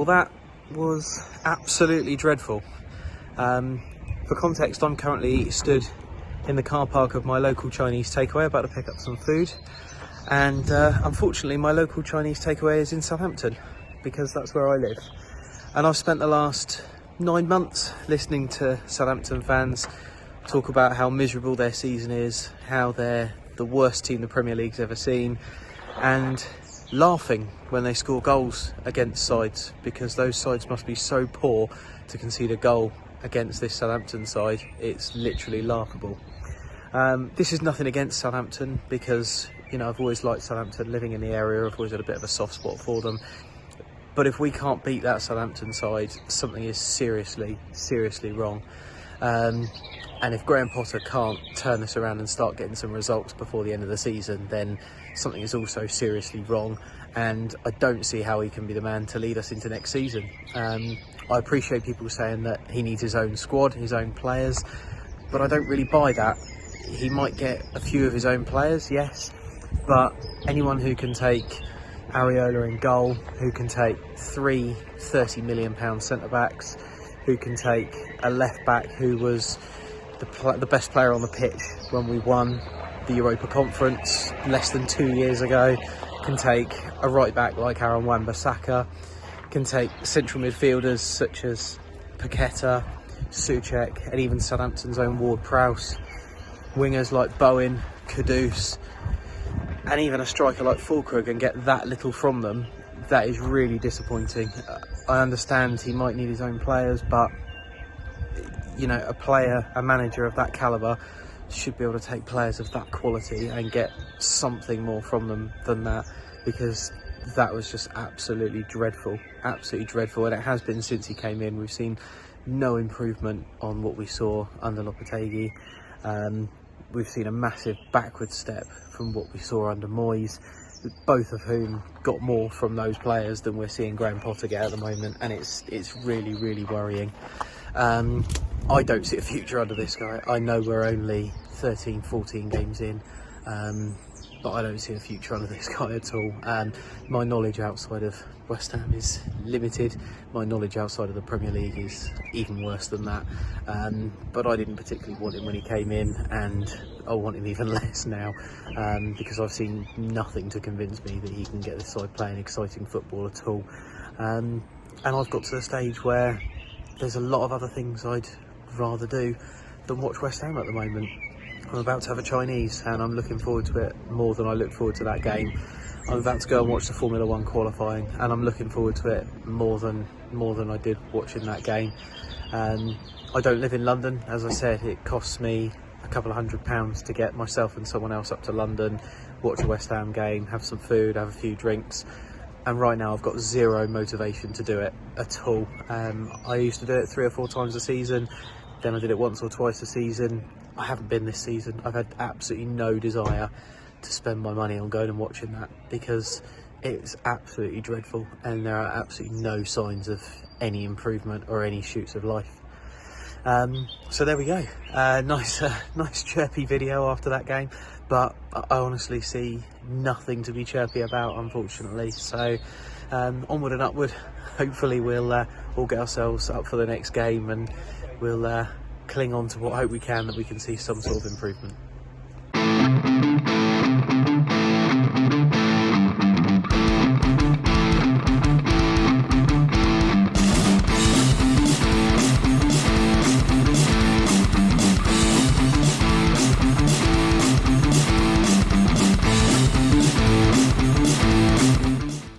Well, that was absolutely dreadful. For context, I'm currently stood in the car park of my local Chinese takeaway about to pick up some food, and unfortunately my local Chinese takeaway is in Southampton because that's where I live. And I've spent the last 9 months listening to Southampton fans talk about how miserable their season is, how they're the worst team the Premier League's ever seen, and laughing when they score goals against sides, because those sides must be so poor to concede a goal against this Southampton side. It's literally laughable. This is nothing against Southampton, because, you know, I've always liked Southampton, living in the area. I've always had a bit of a soft spot for them. But if we can't beat that Southampton side, something is seriously wrong. And if Graham Potter can't turn this around and start getting some results before the end of the season, then something is also seriously wrong. And I don't see how he can be the man to lead us into next season. I appreciate people saying that he needs his own squad, his own players, but I don't really buy that. He might get a few of his own players, yes, but anyone who can take Areola in goal, who can take 3 £30 million centre-backs, who can take a left-back who was the best player on the pitch when we won the Europa Conference less than 2 years ago, can take a right-back like Aaron Wan-Bissaka, can take central midfielders such as Paqueta, Soucek, and even Southampton's own Ward-Prowse, wingers like Bowen, Kudus, and even a striker like Fulkrug, and get that little from them. That is really disappointing. I understand he might need his own players, but you know, a manager of that calibre should be able to take players of that quality and get something more from them than that, because that was just absolutely dreadful, and it has been since he came in. We've seen no improvement on what we saw under Lopetegui. We've seen a massive backward step from what we saw under Moyes, both of whom got more from those players than we're seeing Graham Potter get at the moment, and it's really worrying. I don't see a future under this guy. I know we're only 13-14 games in, but I don't see a future under this guy at all. My knowledge outside of West Ham is limited. My knowledge outside of the Premier League is even worse than that. But I didn't particularly want him when he came in, and I want him even less now, because I've seen nothing to convince me that he can get this side playing exciting football at all. And I've got to the stage where there's a lot of other things I'd rather do than watch West Ham at the moment. I'm about to have a Chinese, and I'm looking forward to it more than I looked forward to that game. I'm about to go and watch the Formula 1 qualifying, and I'm looking forward to it more than I did watching that game. I don't live in London, as I said. It costs me a couple of £100 to get myself and someone else up to London, watch a West Ham game, have some food, have a few drinks. And right now I've got zero motivation to do it at all. I used to do it 3 or 4 times a season, then I did it once or twice a season. I haven't been this season. I've had absolutely no desire to spend my money on going and watching that, because it's absolutely dreadful, and there are absolutely no signs of any improvement or any shoots of life. So there we go. Nice chirpy video after that game, but I honestly see nothing to be chirpy about, unfortunately. So onward and upward. Hopefully we'll all get ourselves up for the next game, and we'll cling on to what hope we can, that we can see some sort of improvement.